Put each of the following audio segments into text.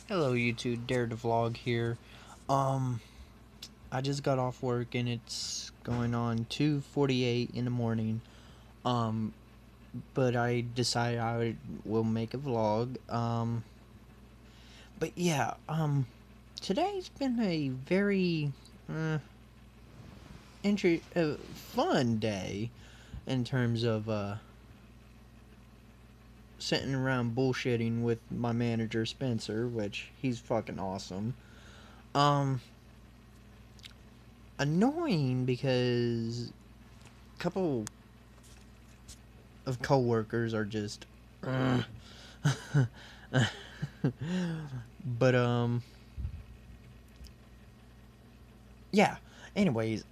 Hello YouTube, Dare to Vlog here. Um, I just got off work and it's going on 2:48 in the morning. Um, but I decided will make a vlog. But yeah, today's been a very fun day in terms of sitting around bullshitting with my manager Spencer, which he's fucking awesome. Um, Annoying because a couple of coworkers are just but yeah, anyways,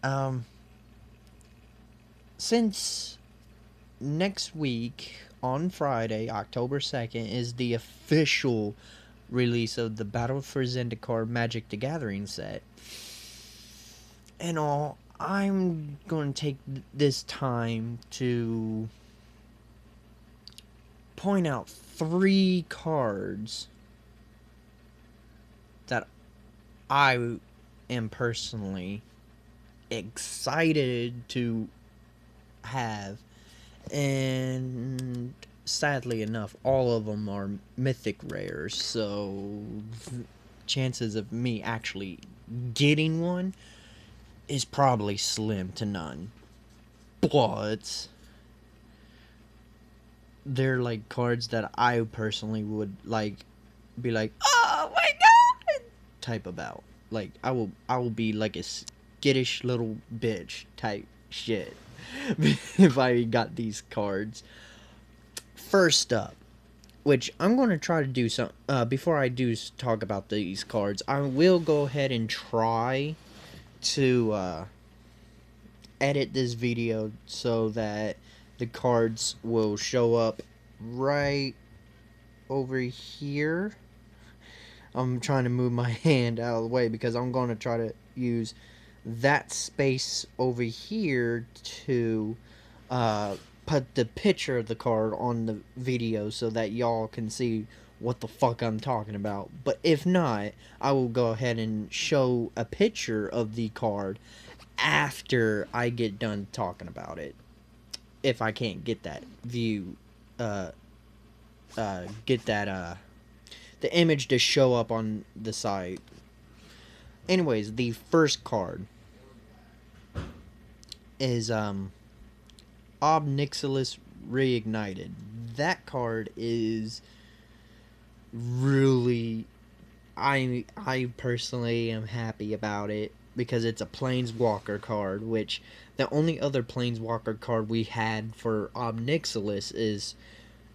since next week on Friday, October 2nd is the official release of the Battle for Zendikar Magic the Gathering set and all, I'm going to take this time to point out 3 cards that I am personally excited to have, and sadly enough, all of them are mythic rares, so chances of me actually getting one is probably slim to none. But they're like cards that I personally would like be like, oh my god, type about. Like I will be like a skittish little bitch type shit if I got these cards. First up, which I'm going to try to do some before I do talk about these cards, I will go ahead and try to edit this video so that the cards will show up right over here. I'm trying to move my hand out of the way because I'm going to try to use that space over here to put the picture of the card on the video so that y'all can see what the fuck I'm talking about. But if not, I will go ahead and show a picture of the card after I get done talking about it. If I can't get that view, get that, the image to show up on the site. Anyways, the first card is, Nixilis Reignited. That card is really, I personally am happy about it because it's a Planeswalker card, which the only other Planeswalker card we had for Nixilis is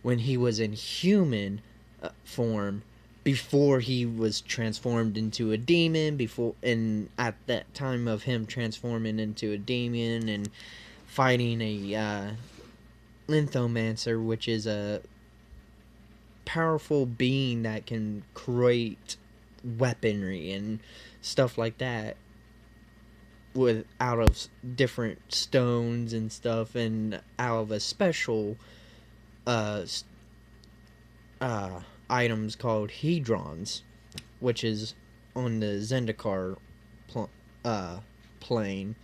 when he was in human form before he was transformed into a demon, before and at that time of him transforming into a demon and fighting a Lithomancer, which is a powerful being that can create weaponry and stuff like that with out of different stones and stuff, and out of a special uh uh items called hedrons, which is on the Zendikar plane.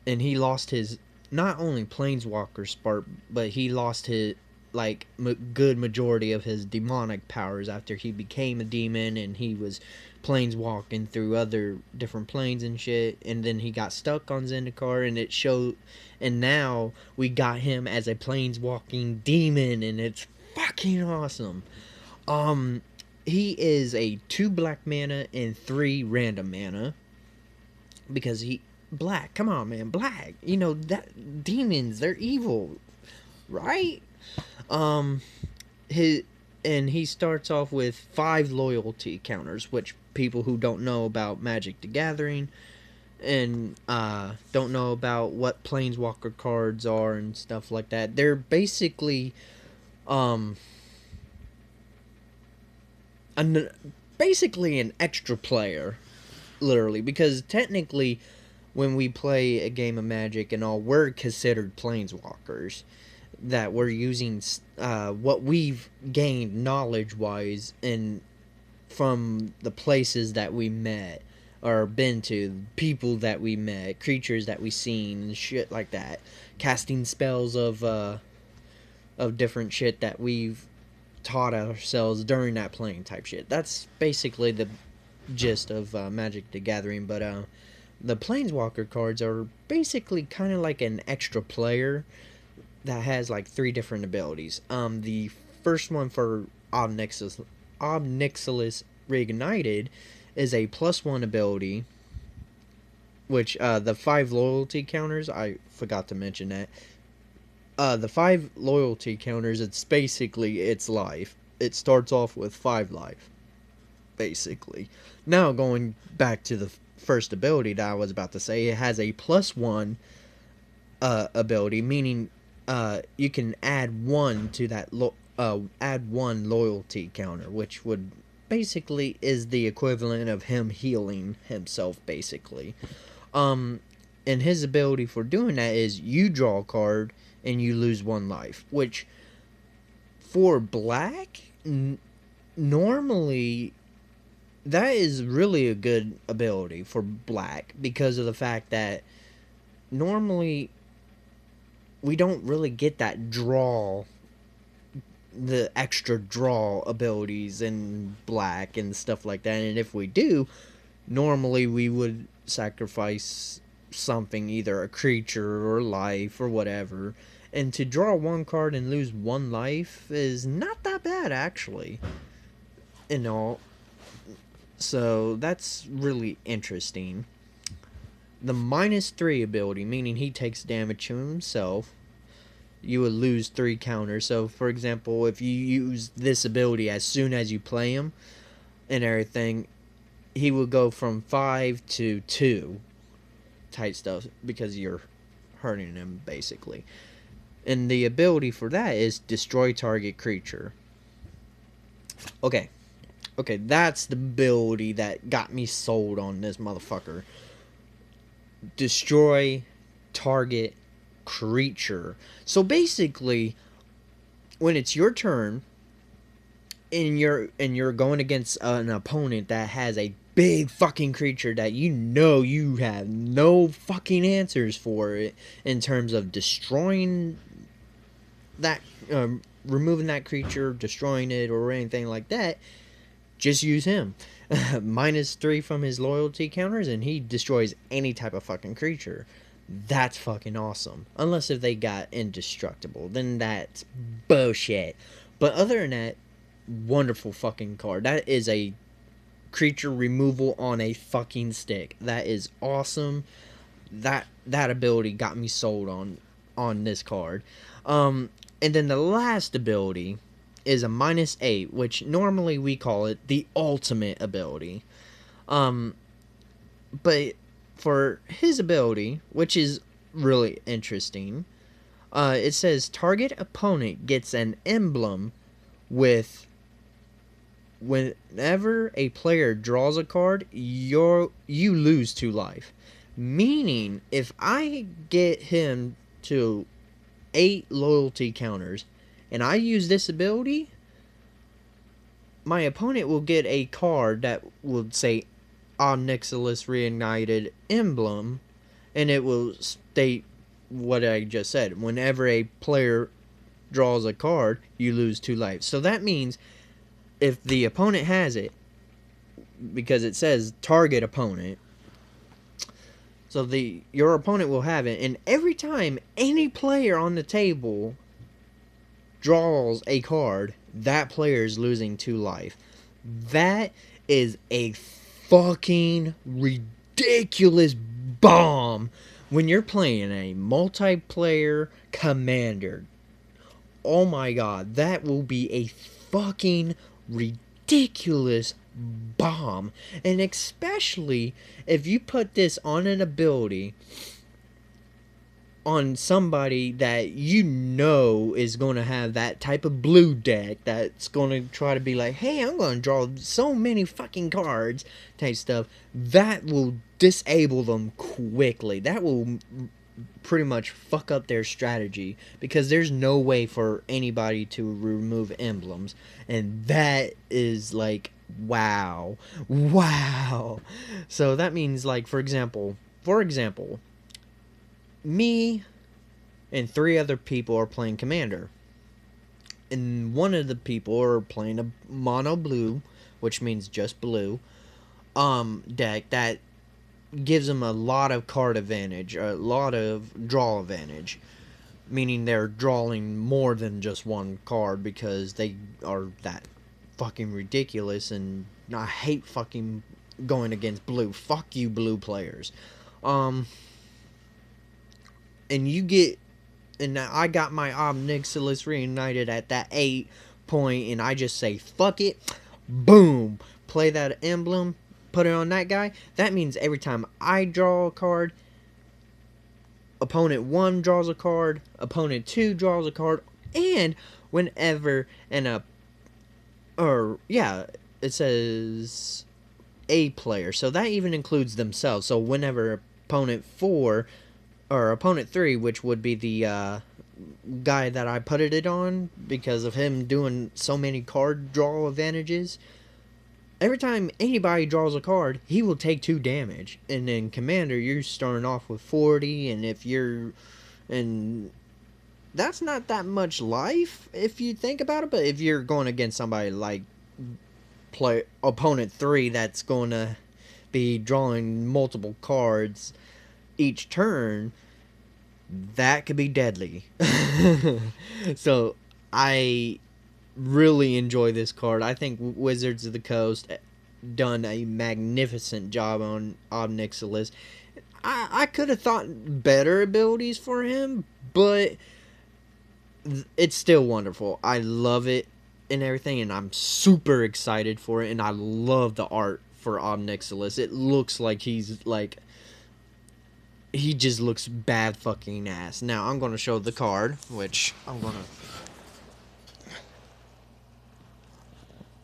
And he lost his not only planeswalker spark, but he lost his like good majority of his demonic powers after he became a demon, and he was planeswalking through other different planes and shit, and then he got stuck on Zendikar, and it showed, and now we got him as a planeswalking demon, and it's fucking awesome. He is a 2 black mana and 3 random mana because he black. Come on, man, black. You know that demons, they're evil, right? Um, his and he starts off with 5 loyalty counters, which people who don't know about Magic the Gathering and don't know about what Planeswalker cards are and stuff like that, they're basically um an basically an extra player, literally, because technically when we play a game of Magic and all, we're considered planeswalkers that we're using what we've gained knowledge wise and from the places that we met or been to, people that we met, creatures that we seen, and shit like that. Casting spells of different shit that we've taught ourselves during that playing type shit. That's basically the gist of Magic the Gathering. But the Planeswalker cards are basically kind of like an extra player that has like 3 different abilities. The first one for Nixilis Reignited is a +1 ability, which the 5 loyalty counters, I forgot to mention that. The 5 loyalty counters, it's basically its life. It starts off with 5 life, basically. Now, going back to the first ability that I was about to say, it has a +1 ability, meaning you can add 1 to that add 1 loyalty counter, which would basically is the equivalent of him healing himself, basically. And his ability for doing that is you draw a card and you lose 1 life, which for black, normally that is really a good ability for black, because of the fact that normally we don't really get that draw, the extra draw abilities in black and stuff like that. And if we do, normally we would sacrifice something, either a creature or life or whatever. And to draw 1 card and lose 1 life is not that bad, actually. You know, so that's really interesting. The -3 ability, meaning he takes damage to himself, you would lose 3 counters. So, for example, if you use this ability as soon as you play him and everything, he will go from 5 to 2 type stuff, because you're hurting him, basically. And the ability for that is destroy target creature. Okay, that's the ability that got me sold on this motherfucker. Destroy target creature. So basically, when it's your turn and you're going against an opponent that has a big fucking creature that you know you have no fucking answers for it in terms of destroying that, removing that creature, destroying it, or anything like that, just use him. -3 from his loyalty counters, and he destroys any type of fucking creature. That's fucking awesome. Unless if they got indestructible, then that's bullshit. But other than that, wonderful fucking card. That is a creature removal on a fucking stick. That is awesome. That ability got me sold on this card. And then the last ability is a -8, which normally we call it the ultimate ability. But for his ability, which is really interesting, it says target opponent gets an emblem with, whenever a player draws a card, you lose 2 life. Meaning, if I get him to 8 loyalty counters and I use this ability, my opponent will get a card that will say Nixilis Reignited emblem, and it will state what I just said. Whenever a player draws a card, you lose 2 life. So that means if the opponent has it, because it says target opponent, so your opponent will have it, and every time any player on the table draws a card, that player is losing 2 life. That is a fucking ridiculous bomb when you're playing a multiplayer commander. Oh my god, that will be a fucking ridiculous bomb. And especially if you put this on an ability on somebody that you know is going to have that type of blue deck that's going to try to be like, hey, I'm going to draw so many fucking cards type stuff, that will disable them quickly. That will pretty much fuck up their strategy, because there's no way for anybody to remove emblems, and that is like wow. Wow. So that means, like, for example, me and 3 other people are playing Commander. And one of the people are playing a mono blue, which means just blue, deck that gives them a lot of card advantage, a lot of draw advantage. Meaning they're drawing more than just one card because they are that fucking ridiculous, and I hate fucking going against blue. Fuck you, blue players. And you get, and I got my Nixilis Reignited at that 8 point, and I just say fuck it, boom, play that emblem, put it on that guy. That means every time I draw a card, opponent 1 draws a card, opponent 2 draws a card, and whenever it says a player, so that even includes themselves. So whenever opponent 4 or opponent 3, which would be the guy that I put it on because of him doing so many card draw advantages, every time anybody draws a card, he will take 2 damage. And then Commander, you're starting off with 40, and that's not that much life if you think about it. But if you're going against somebody like opponent 3 that's going to be drawing multiple cards each turn, that could be deadly. So I really enjoy this card. I think Wizards of the Coast done a magnificent job on Nixilis. I could have thought better abilities for him, but it's still wonderful. I love it and everything, and I'm super excited for it, and I love the art for Nixilis. It looks like he just looks bad fucking ass. Now, I'm going to show the card, which I'm going to...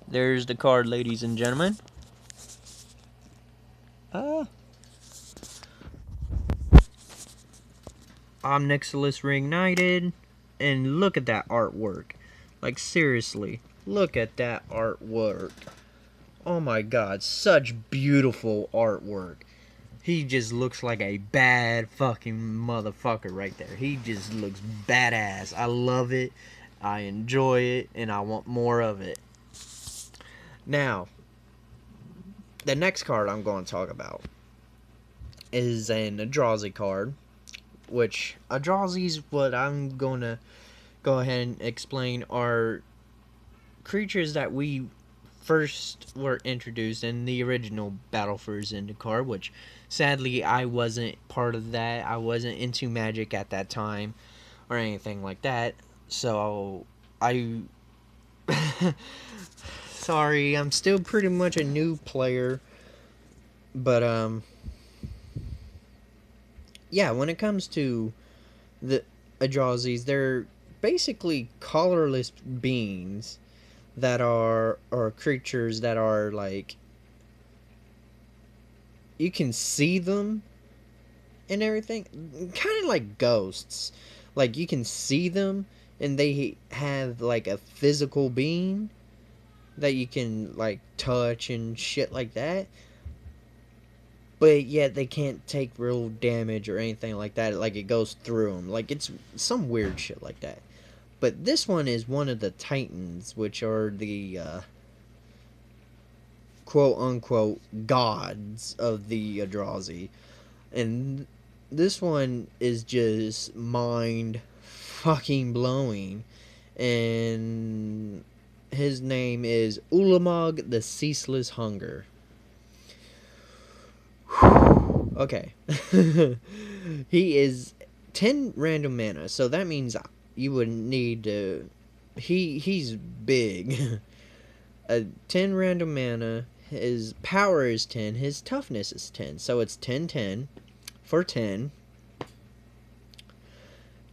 There's the card, ladies and gentlemen. Nixilis Reignited. And look at that artwork. Like, seriously. Look at that artwork. Oh my god. Such beautiful artwork. He just looks like a bad fucking motherfucker right there. He just looks badass. I love it. I enjoy it. And I want more of it. Now, the next card I'm going to talk about is an Eldrazi card. Which, Eldrazi's, what I'm going to go ahead and explain, are creatures that we first were introduced in the original Battle for Zendikar, which sadly I wasn't part of that. I wasn't into Magic at that time or anything like that. So I sorry, I'm still pretty much a new player. But yeah, when it comes to the Eldrazi's, they're basically colorless beings that are, or creatures that are like, you can see them and everything, kind of like ghosts. Like, you can see them and they have like a physical being that you can like touch and shit like that, but yet they can't take real damage or anything like that. Like, it goes through them. Like, it's some weird shit like that. But this one is one of the Titans, which are the quote-unquote gods of the Eldrazi. And this one is just mind fucking blowing. And his name is Ulamog the Ceaseless Hunger. Okay. He is 10 random mana, so that means you would need to... He's big. 10 random mana, his power is 10, his toughness is 10, so it's 10-10 for 10.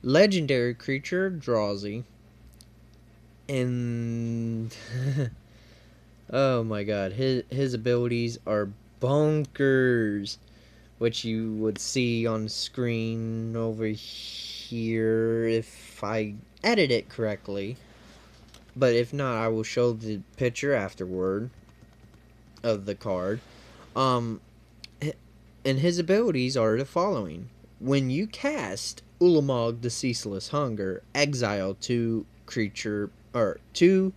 Legendary creature, Eldrazi. And... oh my god, his abilities are bonkers, which you would see on screen over here if I edit it correctly. But if not, I will show the picture afterward. of the card. Um, and his abilities are the following: when you cast Ulamog the Ceaseless Hunger, exile two creature or two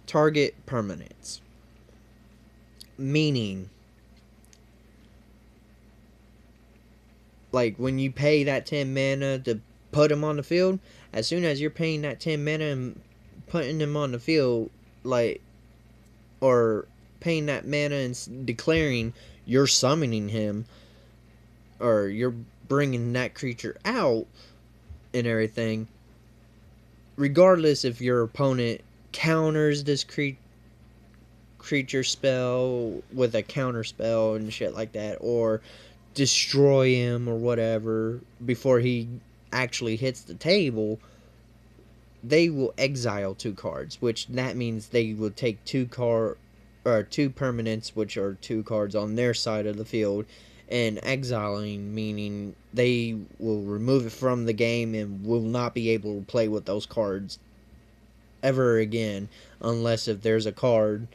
target permanents. Meaning, like when you pay that 10 mana to put him on the field, as soon as you're paying that 10 mana and putting him on the field, like, or paying that mana and declaring you're summoning him, or you're bringing that creature out and everything, regardless if your opponent counters this creature spell with a counter spell and shit like that, or destroy him or whatever before he actually hits the table, they will exile two cards, which that means they will take two permanents, which are two cards on their side of the field, and exiling meaning they will remove it from the game and will not be able to play with those cards ever again, unless if there's a card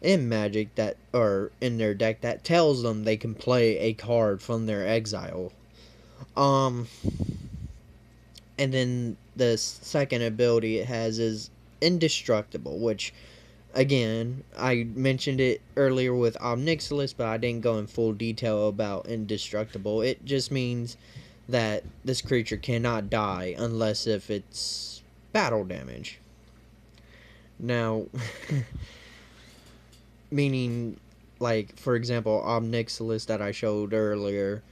in Magic that, or in their deck, that tells them they can play a card from their exile. And then the second ability it has is Indestructible, which, again, I mentioned it earlier with Nixilis, but I didn't go in full detail about Indestructible. It just means that this creature cannot die unless if it's battle damage. Now, meaning, like, for example, Nixilis that I showed earlier,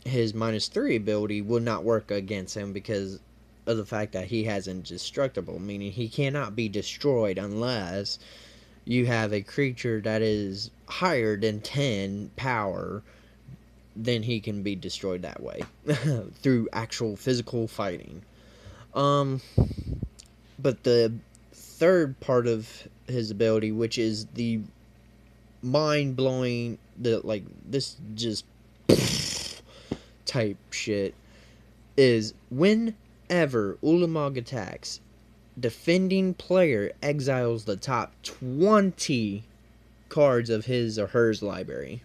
his -3 ability would not work against him because of the fact that he has Indestructible, meaning he cannot be destroyed unless you have a creature that is higher than 10 power, then he can be destroyed that way through actual physical fighting. But the third part of his ability, which is the mind-blowing, the, like, this just type shit, is whenever Ulamog attacks, defending player exiles the top 20 cards of his or hers library.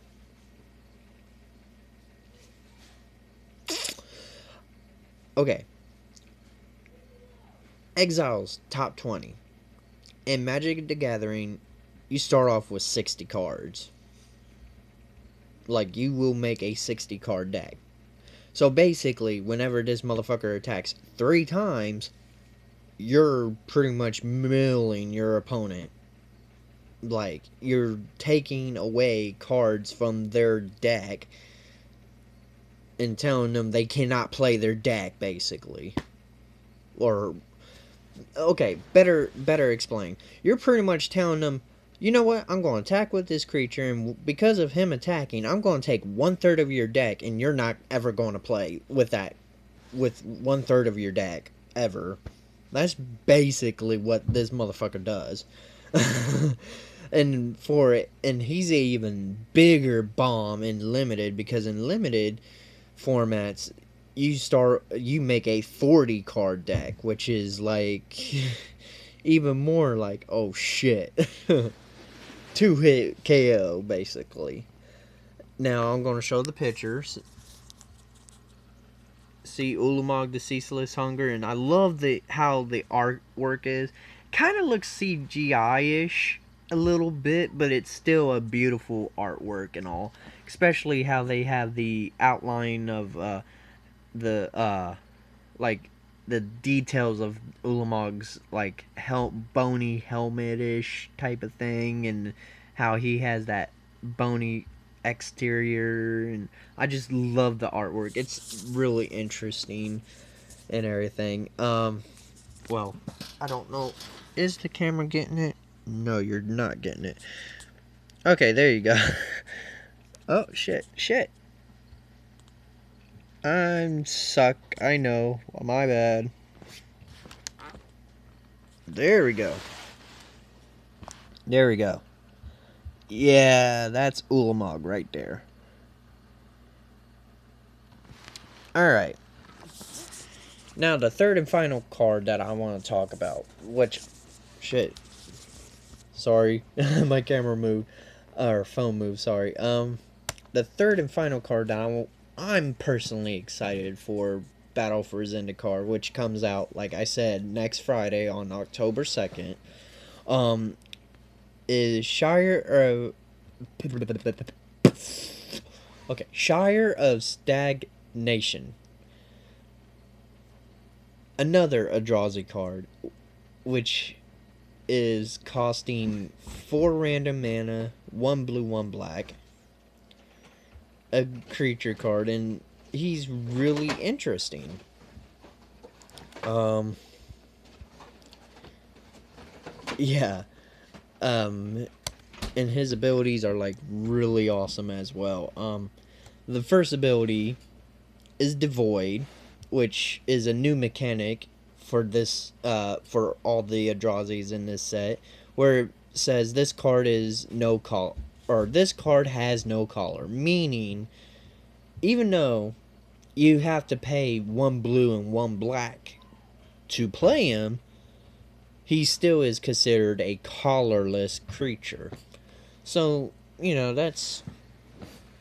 Okay. Exiles top 20. In Magic the Gathering, you start off with 60 cards. Like, you will make a 60 card deck. So basically, whenever this motherfucker attacks 3 times, you're pretty much milling your opponent. Like, you're taking away cards from their deck and telling them they cannot play their deck, basically. Or, okay, better explain. You're pretty much telling them, you know what, I'm going to attack with this creature, and because of him attacking, I'm going to take 1/3 of your deck, and you're not ever going to play with that, with 1/3 of your deck, ever. That's basically what this motherfucker does. And he's an even bigger bomb in Limited, because in Limited formats, you make a 40 card deck, which is like even more like, oh shit. 2-hit KO, basically. Now I'm going to show the pictures. See Ulamog the Ceaseless Hunger, and I love how the artwork is. Kind of looks CGI-ish a little bit, but it's still a beautiful artwork and all. Especially how they have the outline of the like the details of Ulamog's like bony helmet-ish type of thing, and how he has that bony exterior, and I just love the artwork. It's really interesting and everything. Well, I don't know. Is the camera getting it? No, you're not getting it. Okay, there you go. Oh, shit. I'm suck. I know. My bad. There we go. Yeah, that's Ulamog right there. Alright. Now, the third and final card that I want to talk about, which, shit. Sorry, my camera moved, or phone moved. Sorry. The third and final card that I'm personally excited for, Battle for Zendikar, which comes out, like I said, next Friday on October 2nd. Um, is Shire of okay, Shire of Stagnation. Another Eldrazi card, which is costing 4 random mana, 1 blue, 1 black. A creature card, and he's really interesting. Um, yeah. And his abilities are like really awesome as well. The first ability is Devoid, which is a new mechanic for this for all the Eldrazi's in this set, where it says this card is no call, or this card has no collar, meaning even though you have to pay 1 blue and 1 black to play him, he still is considered a collarless creature. So, that's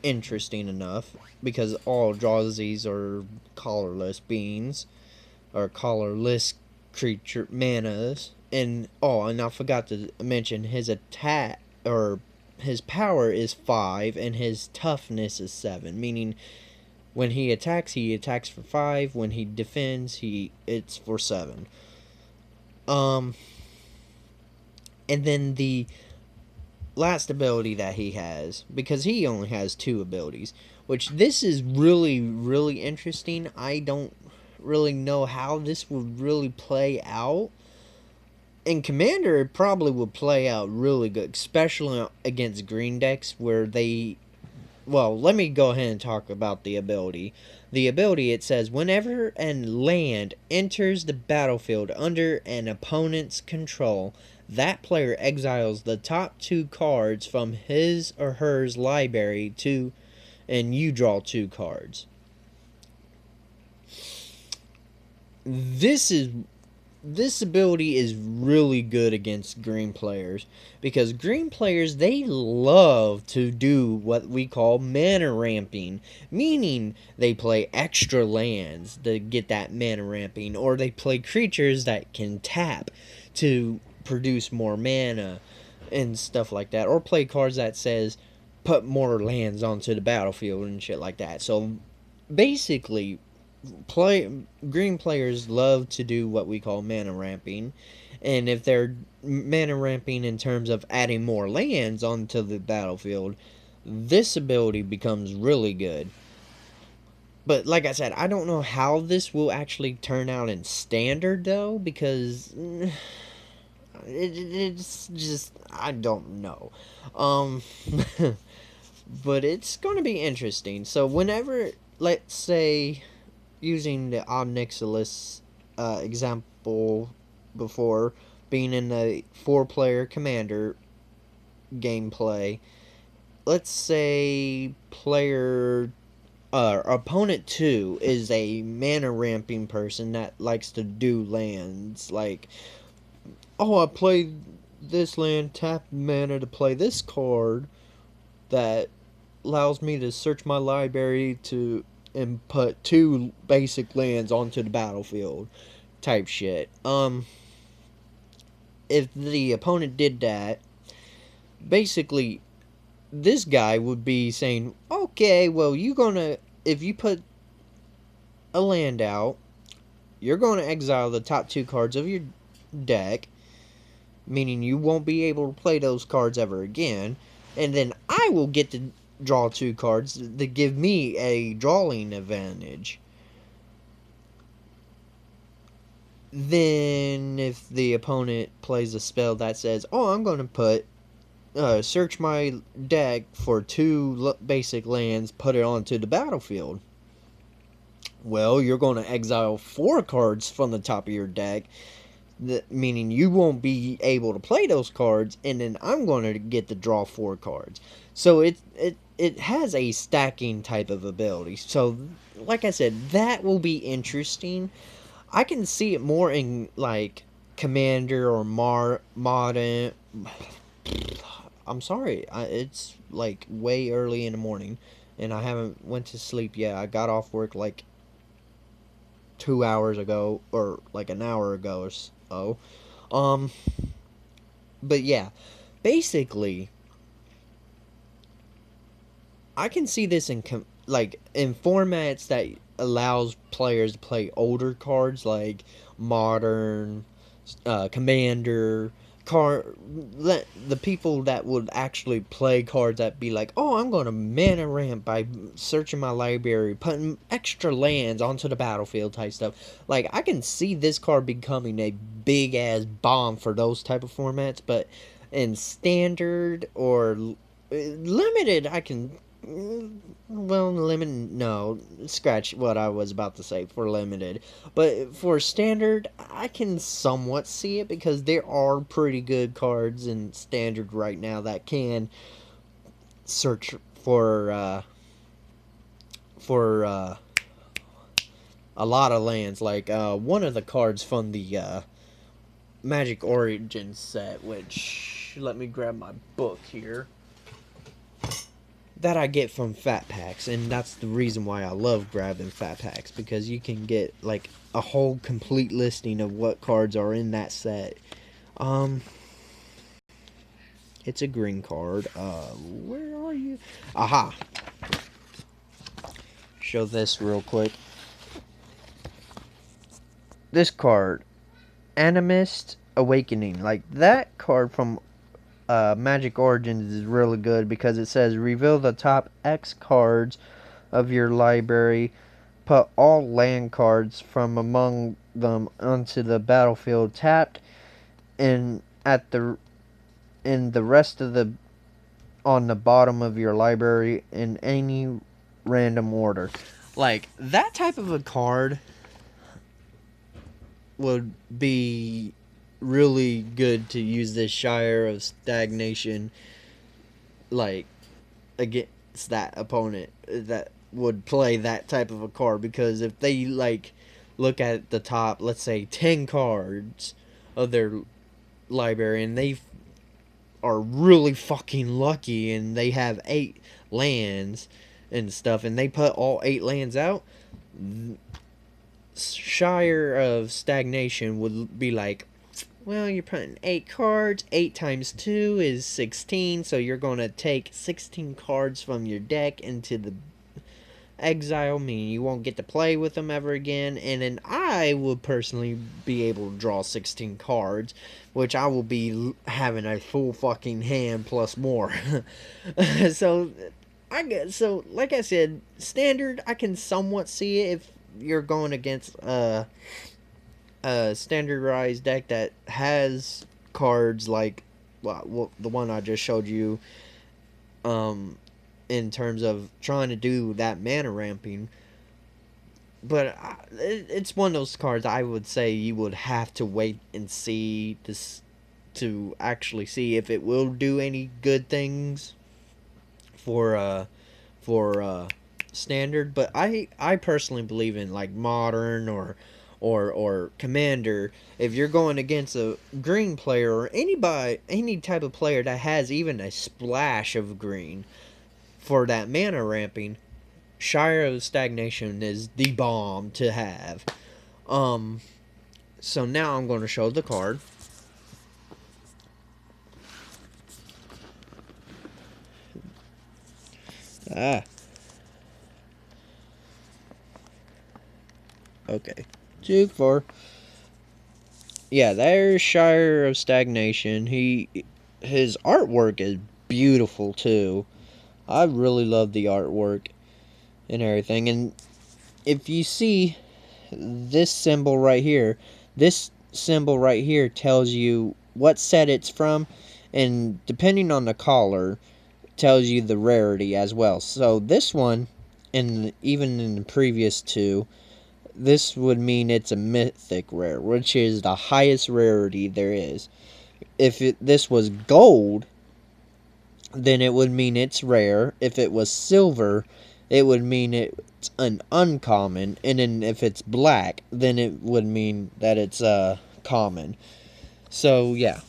interesting enough, because all Eldrazi's are collarless beings, or collarless creature manas. And I forgot to mention his attack, or his power is 5 and his toughness is 7, meaning when he attacks for 5. When he defends, it's for 7. And then the last ability that he has, because he only has 2 abilities, which this is really, really interesting. I don't really know how this would really play out. In Commander, it probably would play out really good, especially against green decks where they... Well, let me go ahead and talk about the ability. The ability, it says, whenever a land enters the battlefield under an opponent's control, that player exiles the top 2 cards from his or her library and you draw 2 cards. This ability is really good against green players, because green players, they love to do what we call mana ramping, meaning they play extra lands to get that mana ramping, or they play creatures that can tap to produce more mana and stuff like that, or play cards that says put more lands onto the battlefield and shit like that. So basically, green players love to do what we call mana ramping, and if they're mana ramping in terms of adding more lands onto the battlefield, this ability becomes really good. But like I said, I don't know how this will actually turn out in standard though, because it's just, I don't know. But it's going to be interesting. So whenever, let's say, using the Nixilis example before, being in the 4-player commander gameplay, let's say opponent 2 is a mana ramping person that likes to do lands, like, I played this land, tap mana to play this card that allows me to search my library and put 2 basic lands onto the battlefield type shit. If the opponent did that, basically this guy would be saying, okay, well, if you put a land out, you're going to exile the top 2 cards of your deck, meaning you won't be able to play those cards ever again, and then I will get to draw 2 cards that give me a drawing advantage. Then if the opponent plays a spell that says, I'm going to put search my deck for 2 basic lands, put it onto the battlefield, well, you're going to exile 4 cards from the top of your deck, meaning you won't be able to play those cards, and then I'm going to get to draw 4 cards. So it has a stacking type of ability. So, like I said, that will be interesting. I can see it more in, like, Commander or Modern, I'm sorry. It's like way early in the morning, and I haven't went to sleep yet. I got off work like 2 hours ago, or like an hour ago or so. Um, but yeah, basically, I can see this in like in formats that allows players to play older cards like modern, commander, the people that would actually play cards that be like, oh, I'm going to mana ramp by searching my library, putting extra lands onto the battlefield type stuff. Like, I can see this card becoming a big ass bomb for those type of formats, but in standard or limited, I can. Well, limited, no, scratch what I was about to say for limited. But for standard, I can somewhat see it because there are pretty good cards in standard right now that can search for a lot of lands. Like one of the cards from the Magic Origins set, which let me grab my book here. That I get from fat packs, and that's the reason why I love grabbing fat packs, because you can get like a whole complete listing of what cards are in that set. Um it's a green card. Where are you? Aha. Show this real quick. This card, Animist Awakening. Like that card from Magic Origins is really good because it says reveal the top X cards of your library, put all land cards from among them onto the battlefield tapped, and at the in the rest of the on the bottom of your library in any random order. Like that type of a card would be really good to use this Sire of Stagnation, like, against that opponent that would play that type of a card, because if they like look at the top, let's say 10 cards of their library, and they are really fucking lucky and they have 8 lands and stuff, and they put all 8 lands out, Sire of Stagnation would be like, well, you're putting 8 cards. 8 times 2 is 16, so you're going to take 16 cards from your deck into the exile, meaning you won't get to play with them ever again. And then I would personally be able to draw 16 cards, which I will be having a full fucking hand plus more. so, so like I said, standard, I can somewhat see it if you're going against a standardized deck that has cards like, well, the one I just showed you, in terms of trying to do that mana ramping. But it's one of those cards I would say you would have to wait and see this to actually see if it will do any good things for standard. But I personally believe in like modern or commander. If you're going against a green player or any type of player that has even a splash of green for that mana ramping, Sire of Stagnation is the bomb to have. So now I'm going to show the card. Okay. 2, 4. Yeah, there's Sire of Stagnation. His artwork is beautiful too. I really love the artwork and everything. And if you see this symbol right here, this symbol right here tells you what set it's from, and depending on the color, tells you the rarity as well. So this one, and even in the previous 2, this would mean it's a mythic rare, which is the highest rarity there is. If this was gold, then it would mean it's rare. If it was silver, it would mean it's an uncommon. And then if it's black, then it would mean that it's common. So, yeah.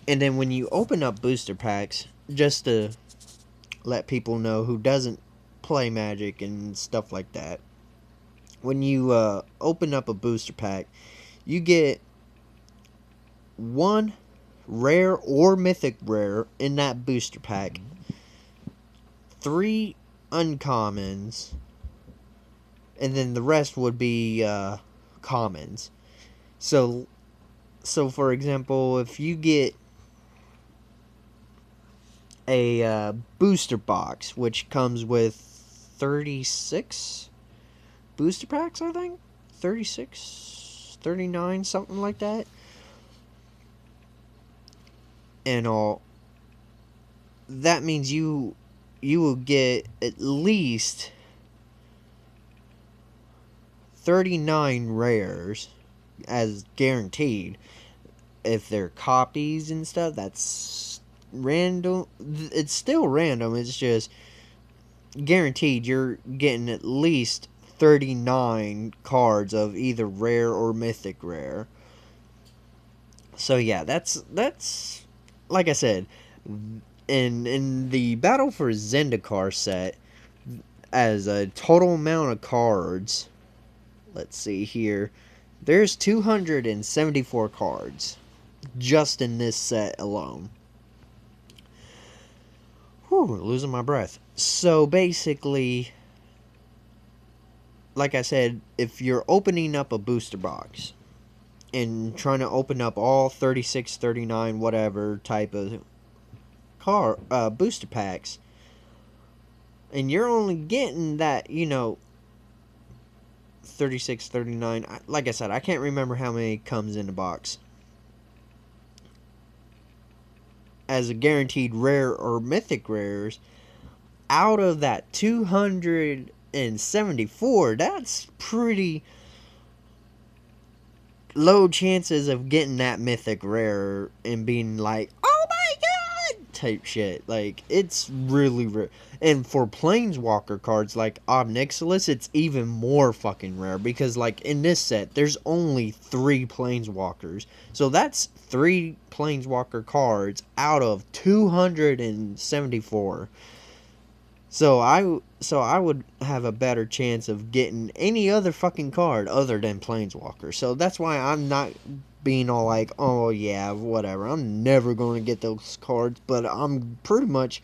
And then when you open up booster packs, just to let people know who doesn't play Magic and stuff like that, when you open up a booster pack, you get one rare or mythic rare in that booster pack, 3 uncommons, and then the rest would be commons. So for example, if you get a booster box, which comes with 36 booster packs, I think 36, 39, something like that, and all, that means you will get at least 39 rares as guaranteed. If they're copies and stuff, that's random. It's still random. It's just guaranteed you're getting at least 39 cards of either rare or mythic rare. So yeah, that's like I said, in the Battle for Zendikar set, as a total amount of cards, let's see here, there's 274 cards just in this set alone. Whew, losing my breath. So basically, like I said, if you're opening up a booster box and trying to open up all 36, 39, whatever type of booster packs, and you're only getting that, 36, 39, like I said, I can't remember how many comes in the box, as a guaranteed rare or mythic rares, out of that 274, that's pretty low chances of getting that mythic rare and being like, oh my god, type shit. Like, it's really rare. And for Planeswalker cards like Nixilis, it's even more fucking rare, because like in this set there's only 3 Planeswalkers, so that's 3 Planeswalker cards out of 274. So I would have a better chance of getting any other fucking card other than Planeswalker. So that's why I'm not being all like, oh yeah, whatever, I'm never going to get those cards. But I'm pretty much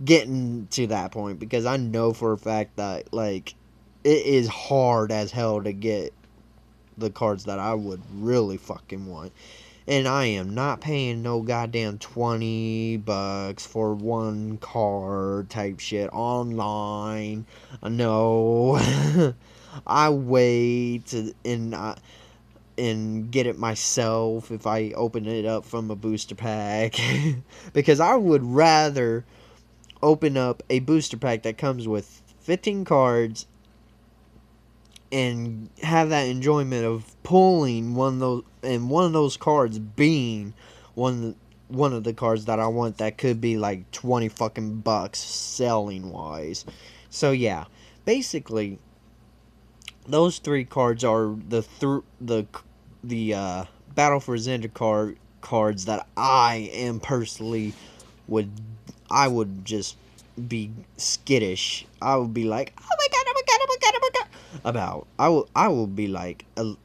getting to that point, because I know for a fact that, like, it is hard as hell to get the cards that I would really fucking want. And I am not paying no goddamn $20 for one card type shit online. No. I wait and get it myself if I open it up from a booster pack. Because I would rather open up a booster pack that comes with 15 cards and have that enjoyment of pulling one of those cards being one of the cards that I want, that could be like 20 fucking bucks selling wise. So yeah, basically those 3 cards are the Battle for Zendikar cards that I am personally I would just be skittish. I would be like, oh my god, oh my god, oh my god, oh my god, about. I will be like a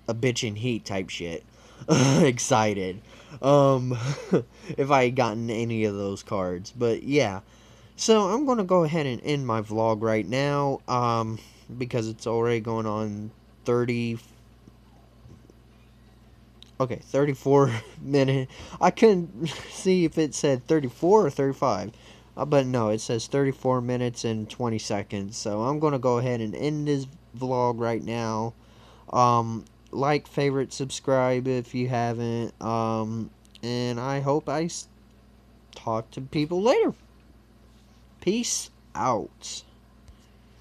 bitch in heat type shit. Excited. If I had gotten any of those cards. But yeah. So I'm gonna go ahead and end my vlog right now. Because it's already going on 34 minutes. I couldn't see if it said 34 or 35. But no, it says 34 minutes and 20 seconds. So I'm going to go ahead and end this vlog right now. Like, favorite, subscribe if you haven't. And I hope I talk to people later. Peace out.